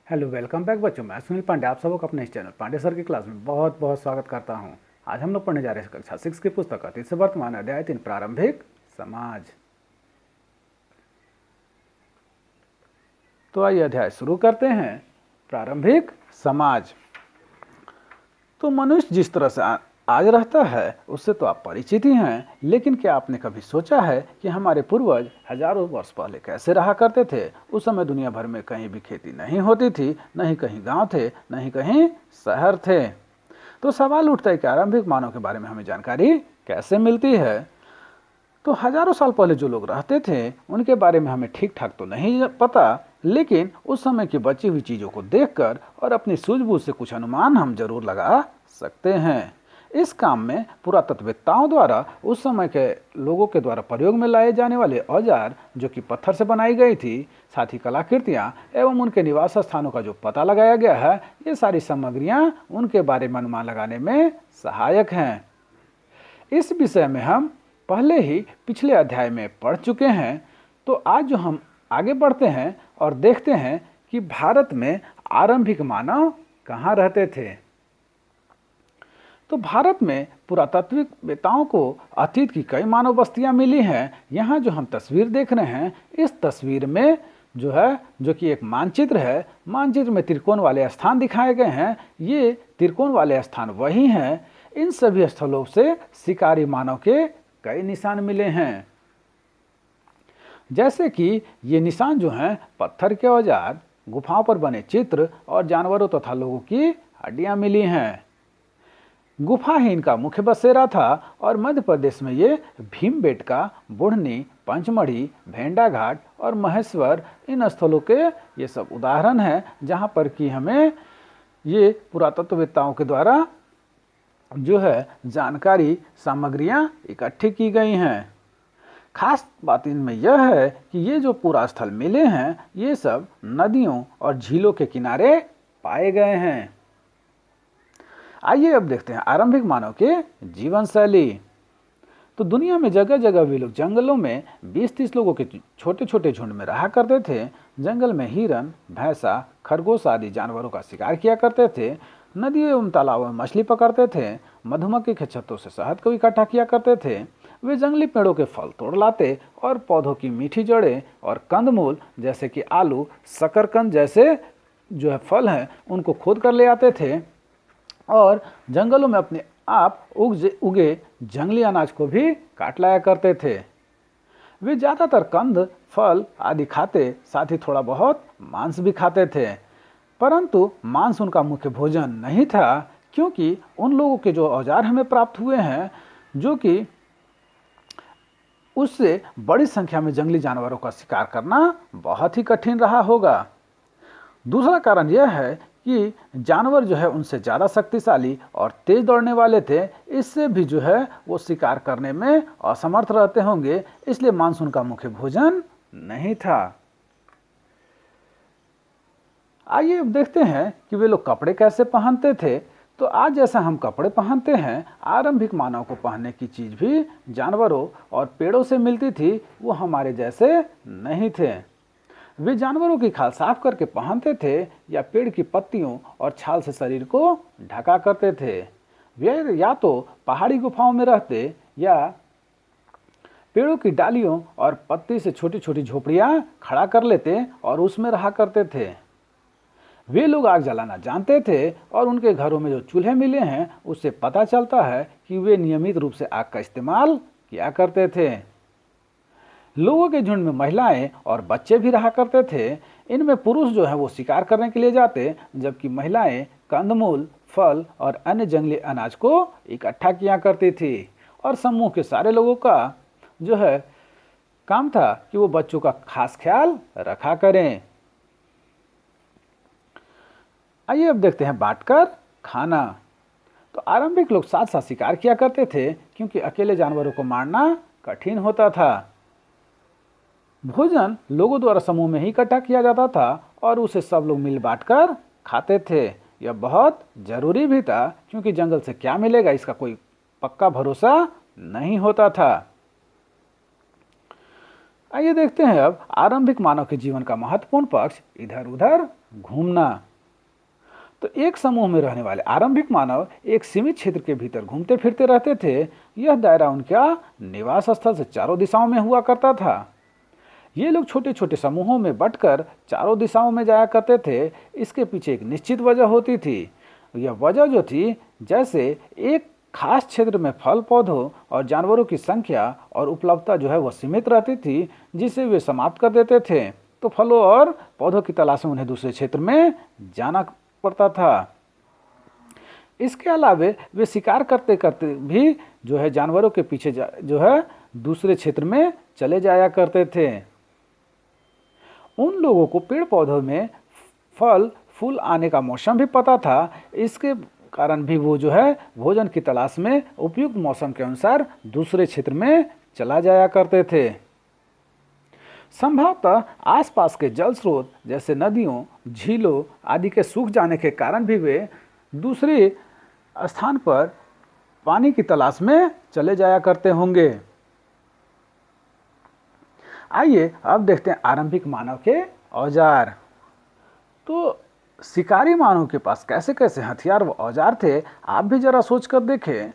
Hello, welcome back बच्चों। मैं सुनील पांडे आप सबको अपने इस चैनल पांडे सर की क्लास में बहुत बहुत स्वागत करता हूं। आज हम लोग पढ़ने जा रहे हैं कक्षा 6 की पुस्तक अतीत से वर्तमान अध्याय 3 प्रारंभिक समाज। तो आइए अध्याय शुरू करते हैं। प्रारंभिक समाज। तो मनुष्य जिस तरह से आज रहता है उससे तो आप परिचित ही हैं, लेकिन क्या आपने कभी सोचा है कि हमारे पूर्वज हजारों वर्ष पहले कैसे रहा करते थे? उस समय दुनिया भर में कहीं भी खेती नहीं होती थी, न ही कहीं गांव थे, न ही कहीं शहर थे। तो सवाल उठता है कि आरंभिक मानव के बारे में हमें जानकारी कैसे मिलती है? तो हजारों साल पहले जो लोग रहते थे उनके बारे में हमें ठीक ठाक तो नहीं पता, लेकिन उस समय की बची हुई चीजों को देखकर और अपनी सूझबूझ से कुछ अनुमान हम जरूर लगा सकते हैं। इस काम में पुरातत्ववेत्ताओं द्वारा उस समय के लोगों के द्वारा प्रयोग में लाए जाने वाले औजार जो कि पत्थर से बनाई गई थी, साथ ही कलाकृतियां एवं उनके निवास स्थानों का जो पता लगाया गया है, ये सारी सामग्रियां उनके बारे में अनुमान लगाने में सहायक हैं। इस विषय में हम पहले ही पिछले अध्याय में पढ़ चुके हैं। तो आज जो हम आगे बढ़ते हैं और देखते हैं कि भारत में आरंभिक मानव कहाँ रहते थे। तो भारत में पुरातात्विकवेत्ताओं को अतीत की कई मानव बस्तियां मिली हैं। यहाँ जो हम तस्वीर देख रहे हैं, इस तस्वीर में जो कि एक मानचित्र है, मानचित्र में त्रिकोण वाले स्थान दिखाए गए हैं। ये त्रिकोण वाले स्थान वही हैं। इन सभी स्थलों से शिकारी मानव के कई निशान मिले हैं। जैसे कि ये निशान जो हैं पत्थर के औजार, गुफाओं पर बने चित्र और जानवरों तथा लोगों की हड्डियां मिली हैं। गुफा ही इनका मुख्य बसेरा था और मध्य प्रदेश में ये भीमबेटका, बुढ़नी, पंचमढ़ी, भेंडा घाट और महेश्वर, इन स्थलों के ये सब उदाहरण हैं जहाँ पर कि हमें ये पुरातत्ववेत्ताओं के द्वारा जानकारी सामग्रियाँ इकट्ठी की गई हैं। खास बात इनमें यह है कि ये जो पूरा स्थल मिले हैं, ये सब नदियों और झीलों के किनारे पाए गए हैं। आइए अब देखते हैं आरंभिक मानव के जीवन शैली। तो दुनिया में जगह जगह वे लोग जंगलों में 20-30 लोगों के छोटे छोटे झुंड में रहा करते थे। जंगल में हिरन, भैंसा, खरगोश आदि जानवरों का शिकार किया करते थे। नदियों एवं तालाबों में मछली पकड़ते थे। मधुमक्खी के छत्तों से शहद को इकट्ठा किया करते थे। वे जंगली पेड़ों के फल तोड़ लाते और पौधों की मीठी जड़ें और कंदमूल जैसे कि आलू, शकरकंद जैसे फल हैं उनको खोद कर ले आते थे और जंगलों में अपने आप उगे जंगली अनाज को भी काट लाया करते थे। वे ज़्यादातर कंद, फल आदि खाते, साथ ही थोड़ा बहुत मांस भी खाते थे। परंतु मांस उनका मुख्य भोजन नहीं था, क्योंकि उन लोगों के जो औजार हमें प्राप्त हुए हैं, जो कि उससे बड़ी संख्या में जंगली जानवरों का शिकार करना बहुत ही कठिन रहा होगा। दूसरा कारण यह है कि जानवर उनसे ज़्यादा शक्तिशाली और तेज दौड़ने वाले थे। इससे भी वो शिकार करने में असमर्थ रहते होंगे, इसलिए मांस उनका मुख्य भोजन नहीं था। आइए अब देखते हैं कि वे लोग कपड़े कैसे पहनते थे। तो आज जैसा हम कपड़े पहनते हैं, आरंभिक मानव को पहनने की चीज भी जानवरों और पेड़ों से मिलती थी। वो हमारे जैसे नहीं थे। वे जानवरों की खाल साफ करके पहनते थे या पेड़ की पत्तियों और छाल से शरीर को ढका करते थे। वे या तो पहाड़ी गुफाओं में रहते या पेड़ों की डालियों और पत्ती से छोटी छोटी झोपड़ियां खड़ा कर लेते और उसमें रहा करते थे। वे लोग आग जलाना जानते थे और उनके घरों में जो चूल्हे मिले हैं उससे पता चलता है कि वे नियमित रूप से आग का इस्तेमाल किया करते थे। लोगों के झुंड में महिलाएं और बच्चे भी रहा करते थे। इनमें पुरुष वो शिकार करने के लिए जाते, जबकि महिलाएं कंदमूल, फल और अन्य जंगली अनाज को इकट्ठा किया करती थी। और समूह के सारे लोगों का काम था कि वो बच्चों का खास ख्याल रखा करें। आइए अब देखते हैं बांटकर खाना। तो आरंभिक लोग साथ साथ शिकार किया करते थे, क्योंकि अकेले जानवरों को मारना कठिन होता था। भोजन लोगों द्वारा समूह में ही इकट्ठा किया जाता था और उसे सब लोग मिल बांटकर खाते थे। यह बहुत जरूरी भी था, क्योंकि जंगल से क्या मिलेगा इसका कोई पक्का भरोसा नहीं होता था। आइए देखते हैं अब आरंभिक मानव के जीवन का महत्वपूर्ण पक्ष इधर उधर घूमना। तो एक समूह में रहने वाले आरंभिक मानव एक सीमित क्षेत्र के भीतर घूमते फिरते रहते थे। यह दायरा उनका निवास स्थल से चारों दिशाओं में हुआ करता था। ये लोग छोटे छोटे समूहों में बंटकर चारों दिशाओं में जाया करते थे। इसके पीछे एक निश्चित वजह होती थी। यह वजह जो थी, जैसे एक खास क्षेत्र में फल पौधों और जानवरों की संख्या और उपलब्धता जो है वह सीमित रहती थी, जिसे वे समाप्त कर देते थे। तो फलों और पौधों की तलाश में उन्हें दूसरे क्षेत्र में जाना पड़ता था। इसके अलावे वे शिकार करते करते भी जो है जानवरों के पीछे जो है दूसरे क्षेत्र में चले जाया करते थे। उन लोगों को पेड़ पौधों में फल फूल आने का मौसम भी पता था। इसके कारण भी वो जो है भोजन की तलाश में उपयुक्त मौसम के अनुसार दूसरे क्षेत्र में चला जाया करते थे। संभवतः आसपास के जल स्रोत जैसे नदियों, झीलों आदि के सूख जाने के कारण भी वे दूसरे स्थान पर पानी की तलाश में चले जाया करते होंगे। आइए अब देखते हैं आरंभिक मानव के औजार। तो शिकारी मानव के पास कैसे कैसे हथियार व औजार थे, आप भी जरा सोच कर देखें।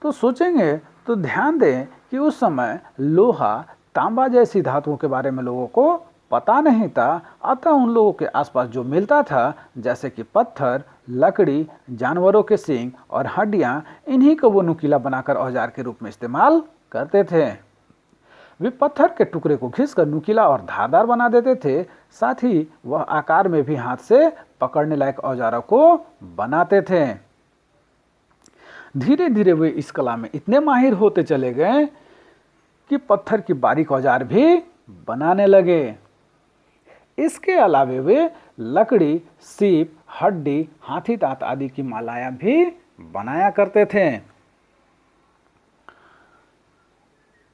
तो सोचेंगे तो ध्यान दें कि उस समय लोहा, तांबा जैसी धातुओं के बारे में लोगों को पता नहीं था। अतः उन लोगों के आसपास जो मिलता था, जैसे कि पत्थर, लकड़ी, जानवरों के सींग और हड्डियां, इन्हीं को वो नुकीला बनाकर औजार के रूप में इस्तेमाल करते थे। वे पत्थर के टुकड़े को घिसकर नुकीला और धारदार बना देते थे। साथ ही वह आकार में भी हाथ से पकड़ने लायक औजारों को बनाते थे। धीरे धीरे वे इस कला में इतने माहिर होते चले गए कि पत्थर की बारीक औजार भी बनाने लगे। इसके अलावे वे लकड़ी, सीप, हड्डी, हाथी दांत आदि की मालाएं भी बनाया करते थे।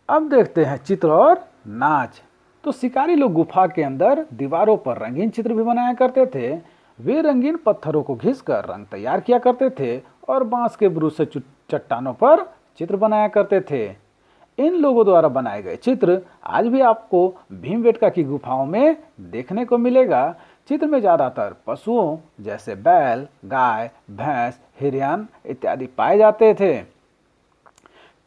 अब देखते हैं चित्र और नाच। तो शिकारी लोग गुफा के अंदर दीवारों पर रंगीन चित्र भी बनाया करते थे। वे रंगीन पत्थरों को घिसकर रंग तैयार किया करते थे और बांस के ब्रूश से चट्टानों पर चित्र बनाया करते थे। इन लोगों द्वारा बनाए गए चित्र आज भी आपको भीमबेटका की गुफाओं में देखने को मिलेगा। चित्र में ज्यादातर पशुओं जैसे बैल, गाय, भैंस, हिरन इत्यादि पाए जाते थे।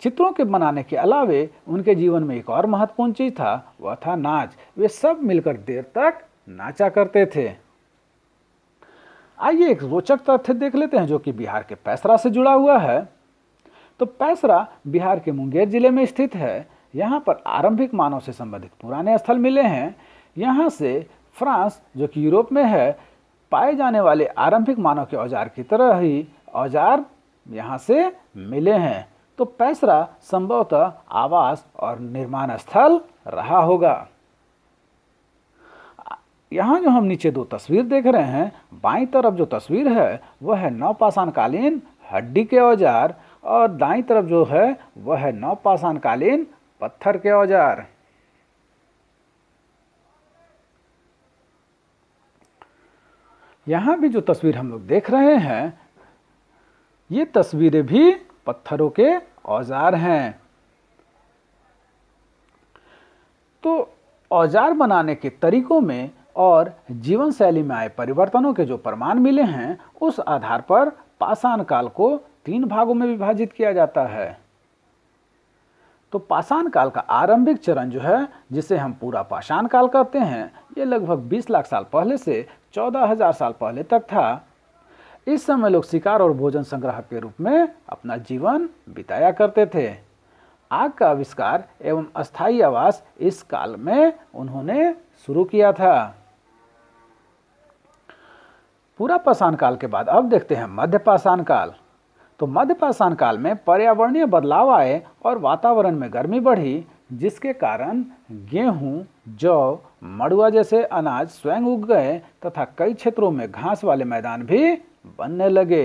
चित्रों के बनाने के अलावे उनके जीवन में एक और महत्वपूर्ण चीज था, वह था नाच। वे सब मिलकर देर तक नाचा करते थे। आइए एक रोचक तथ्य देख लेते हैं जो कि बिहार के पैसरा से जुड़ा हुआ है। तो पैसरा बिहार के मुंगेर जिले में स्थित है। यहाँ पर आरंभिक मानव से संबंधित पुराने स्थल मिले हैं। यहाँ से फ्रांस जो कि यूरोप में है, पाए जाने वाले आरंभिक मानव के औजार की तरह ही औजार यहाँ से मिले हैं। तो पैसरा संभवतः आवास और निर्माण स्थल रहा होगा। यहाँ जो हम नीचे दो तस्वीर देख रहे हैं, बाईं तरफ जो तस्वीर है वह है नवपाषाणकालीन हड्डी के औजार और दाईं तरफ जो है वह है नवपाषाणकालीन पत्थर के औजार। यहाँ भी जो तस्वीर हम लोग देख रहे हैं, ये तस्वीरें भी पत्थरों के औजार हैं। तो औजार बनाने के तरीकों में और जीवन शैली में आए परिवर्तनों के जो प्रमाण मिले हैं, उस आधार पर पाषाण काल को 3 भागों में विभाजित किया जाता है। तो पाषाण काल का आरंभिक चरण जो है, जिसे हम पूरा पाषाण काल कहते हैं, ये लगभग 20 लाख साल पहले से 14,000 साल पहले तक था। इस समय लोग शिकार और भोजन संग्रह के रूप में अपना जीवन बिताया करते थे। आग का आविष्कार एवं अस्थायी आवास इस काल में उन्होंने शुरू किया था। पूरा पाषाण काल के बाद अब देखते हैं मध्य पाषाण काल। तो मध्य पाषाण काल में पर्यावरणीय बदलाव आए और वातावरण में गर्मी बढ़ी, जिसके कारण गेहूं, जौ, मड़ुआ जैसे अनाज स्वयं उग गए तथा कई क्षेत्रों में घास वाले मैदान भी बनने लगे।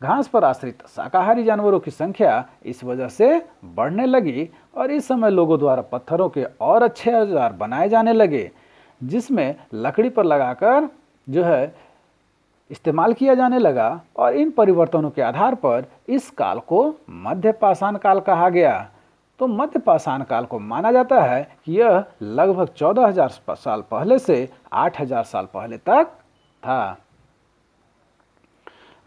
घास पर आश्रित शाकाहारी जानवरों की संख्या इस वजह से बढ़ने लगी और इस समय लोगों द्वारा पत्थरों के और अच्छे औजार बनाए जाने लगे, जिसमें लकड़ी पर लगाकर जो है इस्तेमाल किया जाने लगा। और इन परिवर्तनों के आधार पर इस काल को मध्य पाषाण काल कहा गया। तो मध्य पाषाण काल को माना जाता है कि यह लगभग 14,000 साल पहले से 8,000 साल पहले तक था।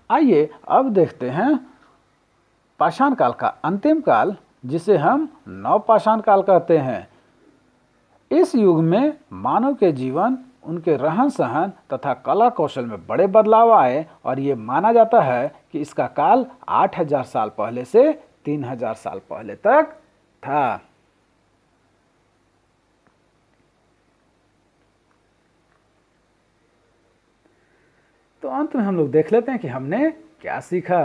आइए अब देखते हैं पाषाण काल का अंतिम काल, जिसे हम नवपाषाण काल कहते हैं। इस युग में मानव के जीवन, उनके रहन सहन तथा कला कौशल में बड़े बदलाव आए और ये माना जाता है कि इसका काल 8,000 साल पहले से 3,000 साल पहले तक था। तो अंत में हम लोग देख लेते हैं कि हमने क्या सीखा।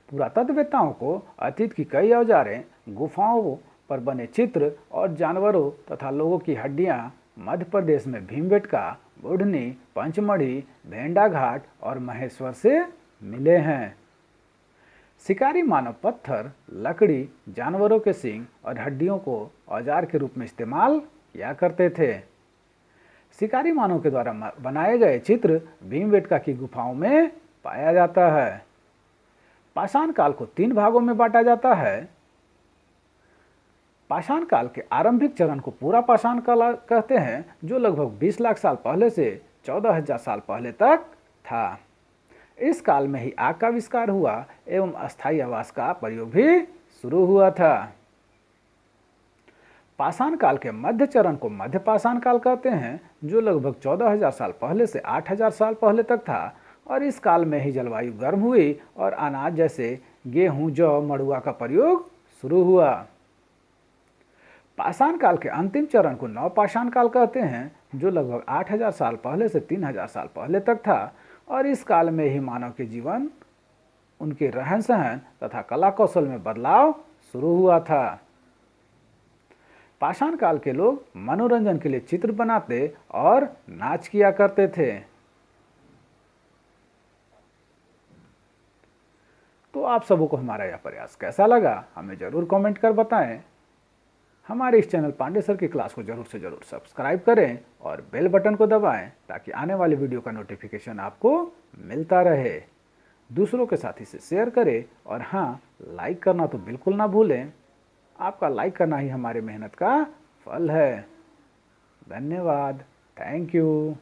पुरातत्ववेत्ताओं को अतीत की कई औजारें, गुफाओं पर बने चित्र और जानवरों तथा लोगों की हड्डियां मध्य प्रदेश में भीमबेटका, बुढ़नी, पंचमढ़ी, भेंडा घाट और महेश्वर से मिले हैं। शिकारी मानव पत्थर, लकड़ी, जानवरों के सींग और हड्डियों को औजार के रूप में इस्तेमाल किया करते थे। शिकारी मानव के द्वारा बनाए गए चित्र भीमबेटका की गुफाओं में पाया जाता है। पाषाण काल को 3 भागों में बांटा जाता है। पाषाण काल के आरंभिक चरण को पूरा पाषाण काल कहते हैं, जो लगभग 20 लाख साल पहले से 14,000 साल पहले तक था। इस काल में ही आग का आविष्कार हुआ एवं अस्थायी आवास का प्रयोग भी शुरू हुआ था। पाषाण काल के मध्य चरण को मध्य पाषाण काल कहते हैं, जो लगभग 14,000 साल पहले से 8,000 साल पहले तक था और इस काल में ही जलवायु गर्म हुई और अनाज जैसे गेहूं, जौ, मड़ुआ का प्रयोग शुरू हुआ। पाषाण काल के अंतिम चरण को नवपाषाण काल कहते हैं, जो लगभग 8,000 साल पहले से 3,000 साल पहले तक था और इस काल में ही मानव के जीवन, उनके रहन सहन तथा कला कौशल में बदलाव शुरू हुआ था। पाषाण काल के लोग मनोरंजन के लिए चित्र बनाते और नाच किया करते थे। तो आप सबों को हमारा यह प्रयास कैसा लगा, हमें जरूर कमेंट कर बताएं। हमारे इस चैनल पांडे सर की क्लास को जरूर से जरूर सब्सक्राइब करें और बेल बटन को दबाएं, ताकि आने वाली वीडियो का नोटिफिकेशन आपको मिलता रहे। दूसरों के साथ इसे शेयर करें और हाँ, लाइक करना तो बिल्कुल ना भूलें। आपका लाइक करना ही हमारी मेहनत का फल है। धन्यवाद। Thank you.